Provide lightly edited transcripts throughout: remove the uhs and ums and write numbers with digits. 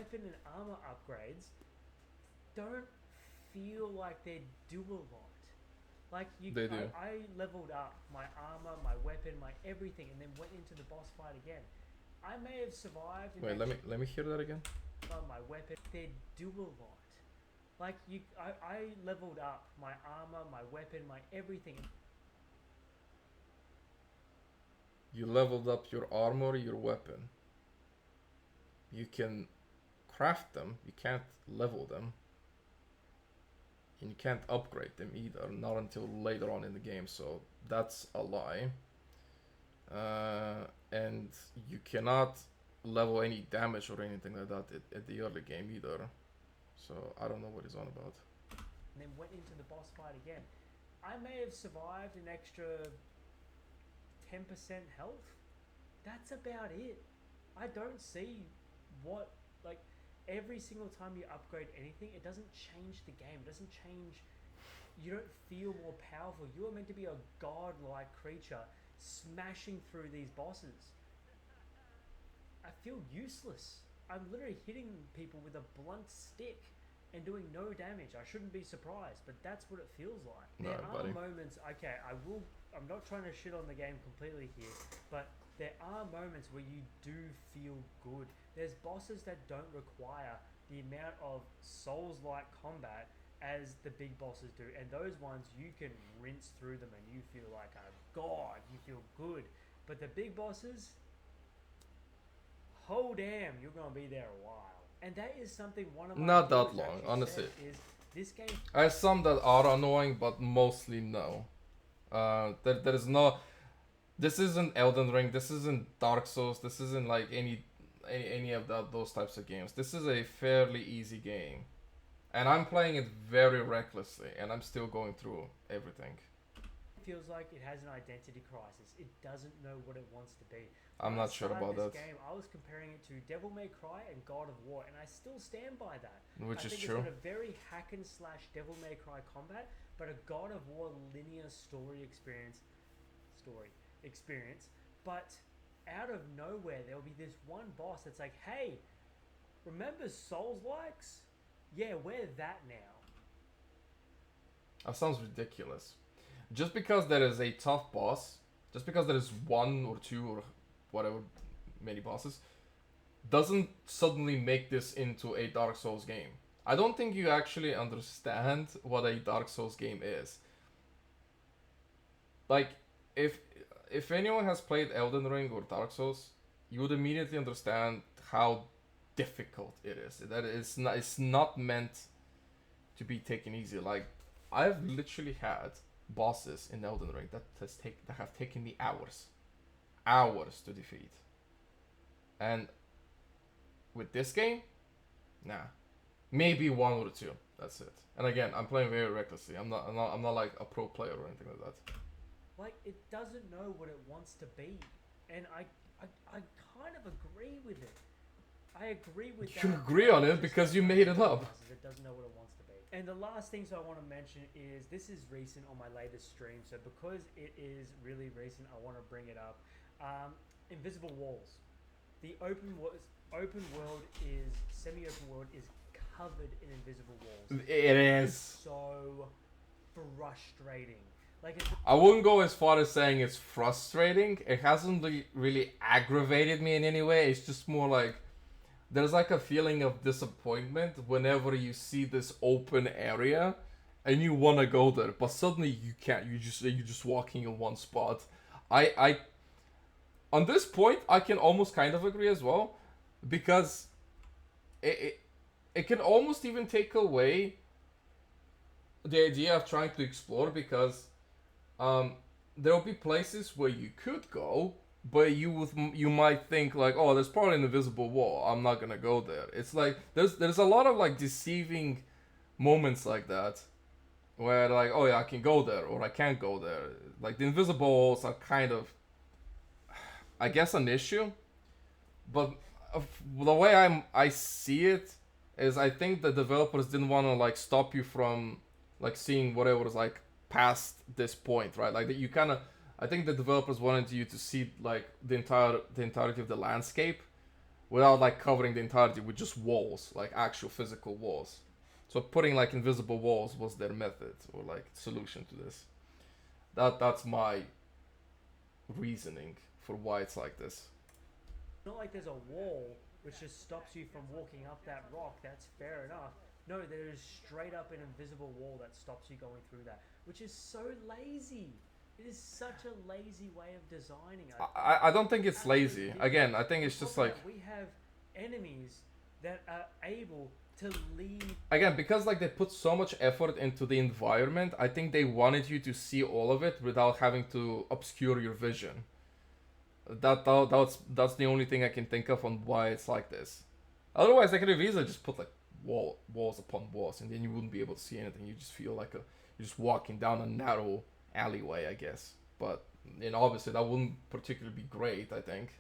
weapon and armor upgrades don't feel like they do a lot. Like They do. I leveled up my armor, my weapon, my everything, and then went into the boss fight again. I may have survived an Wait, extra let me hear that again. my weapon. They do a lot. I leveled up my armor, my weapon, my everything. You leveled up your armor, your weapon. You can craft them. You can't level them. And you can't upgrade them either. Not until later on in the game. So that's a lie. And you cannot level any damage or anything like that at the early game either. So I don't know what he's on about. And then went into the boss fight again. I may have survived an extra 10% health. That's about it. I don't see what, like, every single time you upgrade anything, it doesn't change the game. It doesn't change. You don't feel more powerful. You are meant to be a godlike creature smashing through these bosses. I feel useless. I'm literally hitting people with a blunt stick and doing no damage. I shouldn't be surprised, but that's what it feels like. There are buddy. moments, okay, I'm not trying to shit on the game completely here, but there are moments where you do feel good. There's bosses that don't require the amount of Souls-like combat as the big bosses do, and those ones you can rinse through them and you feel like a god, you feel good. But the big bosses, oh damn, you're gonna be there a while. And that is something one of my Not that viewers long, actually honestly. said is this game. I have some that are annoying, but mostly no. There is no. This isn't Elden Ring. This isn't Dark Souls. This isn't like any of those types of games. This is a fairly easy game, and I'm playing it very recklessly, and I'm still going through everything. Feels like it has an identity crisis. It doesn't know what it wants to be. I'm not sure about this that. Game, I was comparing it to Devil May Cry and God of War, and I still stand by that. Which I is think true. It's got a very hack and slash Devil May Cry combat, but a God of War linear story experience. But out of nowhere, there'll be this one boss that's like, "Hey, remember Souls likes? Yeah, we're that now." That sounds ridiculous. Just because there is a tough boss, just because there is one or two or whatever many bosses, doesn't suddenly make this into a Dark Souls game. I don't think you actually understand what a Dark Souls game is. Like, if anyone has played Elden Ring or Dark Souls, you would immediately understand how difficult it is. That it's not meant to be taken easy. Like, I've literally had bosses in Elden Ring that have taken me hours to defeat. And with this game, nah, maybe one or two. That's it. And again, I'm playing very recklessly. I'm not like a pro player or anything like that. Like, it doesn't know what it wants to be, and I kind of agree with it. I agree with that. You agree on it because you made it up. It doesn't know what it wants to be. And the last thing I want to mention is this is recent on my latest stream, so because it is really recent, I want to bring it up. Invisible walls. The open world is semi-open world is covered in invisible walls. It is so frustrating. Like, I wouldn't go as far as saying it's frustrating. It hasn't really aggravated me in any way. It's just more like there's like a feeling of disappointment whenever you see this open area and you want to go there, but suddenly you can't. You're just walking in one spot. I on this point I can almost kind of agree as well, because it can almost even take away the idea of trying to explore, because there'll be places where you could go, but you might think like, oh, there's probably an invisible wall. I'm not gonna go there. It's like there's a lot of like deceiving moments like that, where like, oh yeah, I can go there or I can't go there. Like the invisible walls are kind of, I guess, an issue, but the way I see it is, I think the developers didn't want to like stop you from like seeing whatever's like past this point, right? Like that you kind of, I think the developers wanted you to see like the entirety of the landscape, without like covering the entirety with just walls, like actual physical walls. So putting like invisible walls was their method or like solution to this. That's my reasoning for why it's like this. Not like there's a wall which just stops you from walking up that rock. That's fair enough. No, there is straight up an invisible wall that stops you going through that, which is so lazy. It is such a lazy way of designing. I don't think it's lazy. Again, I think it's just like we have enemies that are able to leave. Again, because like they put so much effort into the environment, I think they wanted you to see all of it without having to obscure your vision. That's the only thing I can think of on why it's like this. Otherwise, they could have easily just put like walls upon walls, and then you wouldn't be able to see anything. You just feel like you're just walking down a narrow alleyway, I guess. But obviously that wouldn't particularly be great, I think.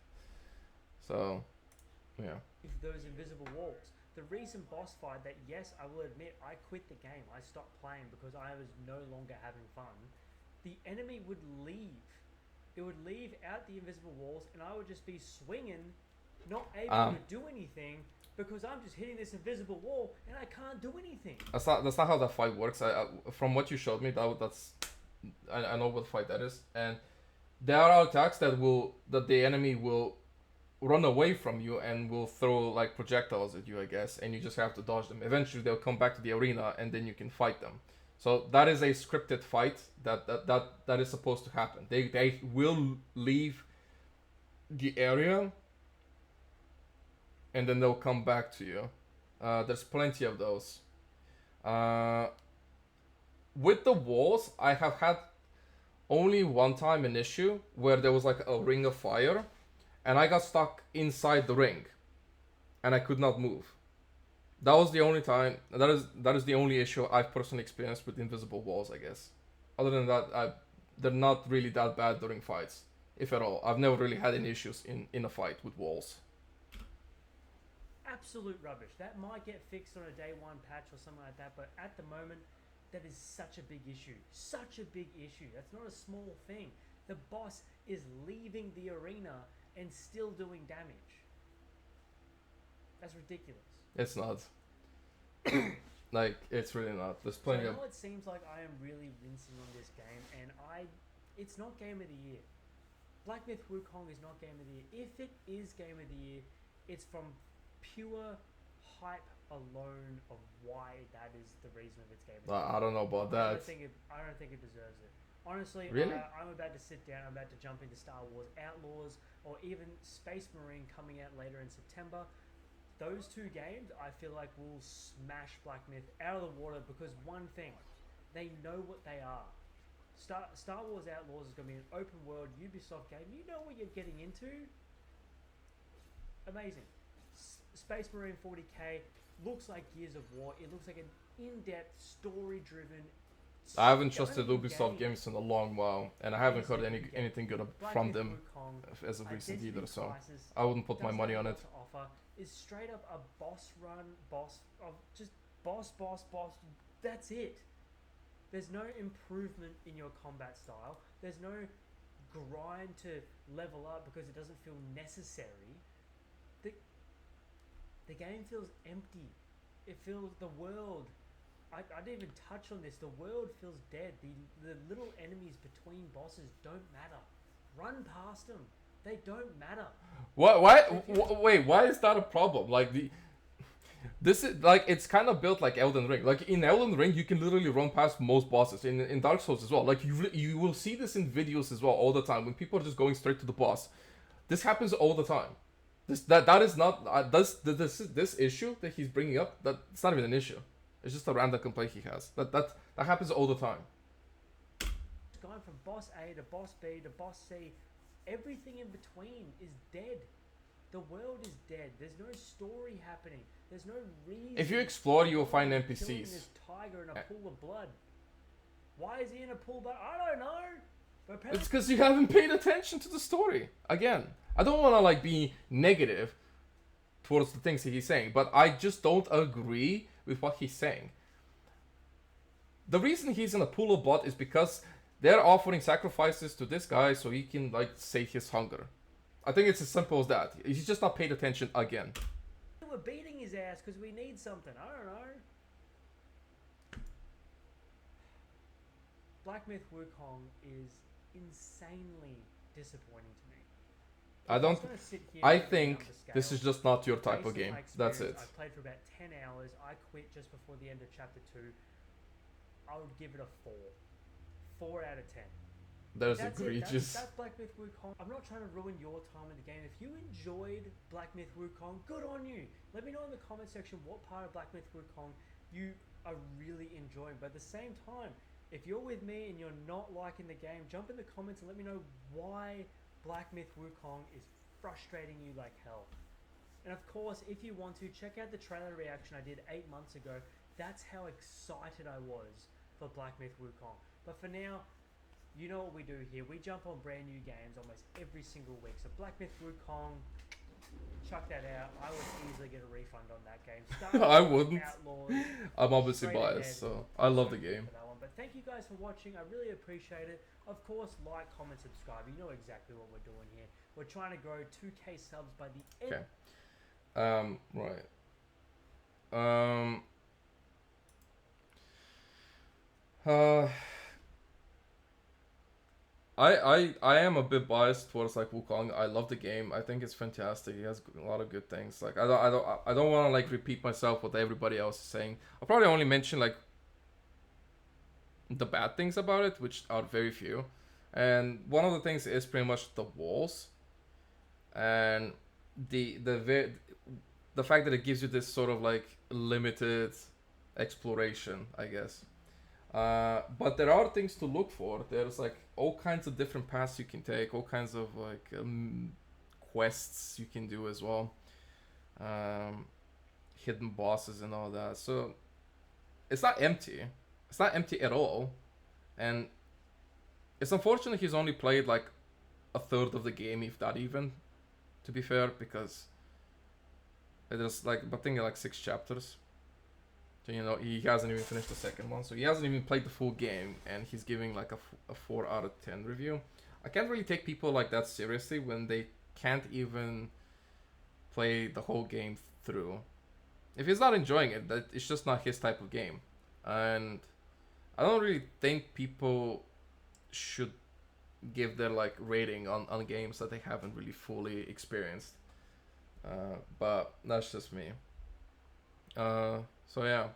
So, yeah. Those invisible walls. The recent boss fight that, yes, I will admit, I quit the game. I stopped playing because I was no longer having fun. The enemy would leave. It would leave out the invisible walls, and I would just be swinging, not able to do anything because I'm just hitting this invisible wall and I can't do anything. That's not how that fight works. From what you showed me, I know what fight that is, and there are attacks that the enemy will run away from you and will throw like projectiles at you, I guess, and you just have to dodge them. Eventually, they'll come back to the arena, and then you can fight them. So that is a scripted fight that is supposed to happen. They will leave the area, and then they'll come back to you. There's plenty of those. With the walls, I have had only one time an issue where there was like a ring of fire, and I got stuck inside the ring, and I could not move. That was the only time. That is the only issue I've personally experienced with invisible walls, I guess. Other than that, they're not really that bad during fights, if at all. I've never really had any issues in a fight with walls. Absolute rubbish. That might get fixed on a day one patch or something like that, but at the moment, that is such a big issue. Such a big issue. That's not a small thing. The boss is leaving the arena and still doing damage. That's ridiculous. It's not. Like, it's really not. There's plenty of... I know it seems like I am really rinsing on this game, and it's not Game of the Year. Black Myth Wukong is not Game of the Year. If it is Game of the Year, it's from pure hype alone of why that is the reason of its Game of the Year. I don't know about that. I don't think it deserves it. Honestly, really? I'm about to sit down. I'm about to jump into Star Wars Outlaws or even Space Marine coming out later in September. Those two games, I feel like, will smash Black Myth out of the water because one thing, they know what they are. Star Wars Outlaws is going to be an open world Ubisoft game. You know what you're getting into. Amazing. Space Marine 40k looks like Gears of War. It looks like an in-depth, story-driven. I haven't trusted Ubisoft games in a long while, and I haven't heard anything good from them as of recent either. So I wouldn't put my money on it. Is straight up a boss of just boss. That's it. There's no improvement in your combat style. There's no grind to level up because it doesn't feel necessary. The game feels empty. It feels the world. I didn't even touch on this. The world feels dead. The little enemies between bosses don't matter. Run past them. They don't matter. Wait, why is that a problem? Like this is like it's kind of built like Elden Ring. Like in Elden Ring, you can literally run past most bosses. In Dark Souls as well. Like you will see this in videos as well all the time when people are just going straight to the boss. This happens all the time. That is not this issue that he's bringing up. It's not even an issue. It's just a random complaint he has. That happens all the time. Going from boss A to boss B to boss C. Everything in between is dead. The world is dead. There's no story happening. There's no reason. If you explore, you will find killing NPCs. This tiger in a pool of blood. Why is he in a pool of blood? I don't know. But it's because you haven't paid attention to the story. Again, I don't want to like be negative towards the things that he's saying, but I just don't agree with what he's saying. The reason he's in a pool of blood is because they're offering sacrifices to this guy so he can like sate his hunger. I think it's as simple as that. He's just not paid attention again. We're beating his ass because we need something. I don't know. Black Myth Wukong is insanely disappointing to me. I don't. gonna sit here I and read think down the this is scale. just not your type Based of on game. my That's it. experience, I played for about 10 hours. I quit just before the end of chapter 2. I would give it a 4. 4 out of 10. That's That's egregious. That's Black Myth Wukong. I'm not trying to ruin your time in the game. If you enjoyed Black Myth Wukong, good on you. Let me know in the comment section what part of Black Myth Wukong you are really enjoying. But at the same time, if you're with me and you're not liking the game, jump in the comments and let me know why Black Myth Wukong is frustrating you like hell. And of course, if you want to, check out the trailer reaction I did 8 months ago. That's how excited I was for Black Myth Wukong. But for now, you know what we do here. We jump on brand new games almost every single week. So Black Myth Wukong, chuck that out. I would easily get a refund on that game. I wouldn't. Outlaws, I'm obviously straight ahead. biased, so I love the game. For that one. But thank you guys for watching. I really appreciate it. Of course, like, comment, subscribe. You know exactly what we're doing here. We're trying to grow 2K subs by the end. Okay. Right. I am a bit biased towards like Wukong. I love the game. I think it's fantastic. It has a lot of good things. Like I don't want to like repeat myself what everybody else is saying. I'll probably only mention like the bad things about it, which are very few. And one of the things is pretty much the walls, and the fact that it gives you this sort of like limited exploration, I guess. But there are things to look for. There's like all kinds of different paths you can take, all kinds of like quests you can do as well, hidden bosses and all that. So it's not empty. It's not empty at all, and it's unfortunate he's only played like a third of the game, if that even. To be fair, because there's like I think like 6 chapters. So, you know, he hasn't even finished the second one, so he hasn't even played the full game, and he's giving like a 4 out of 10 review. I can't really take people like that seriously when they can't even play the whole game through. If he's not enjoying it, that it's just not his type of game. And I don't really think people should give their like rating on games that they haven't really fully experienced. But that's just me. So yeah.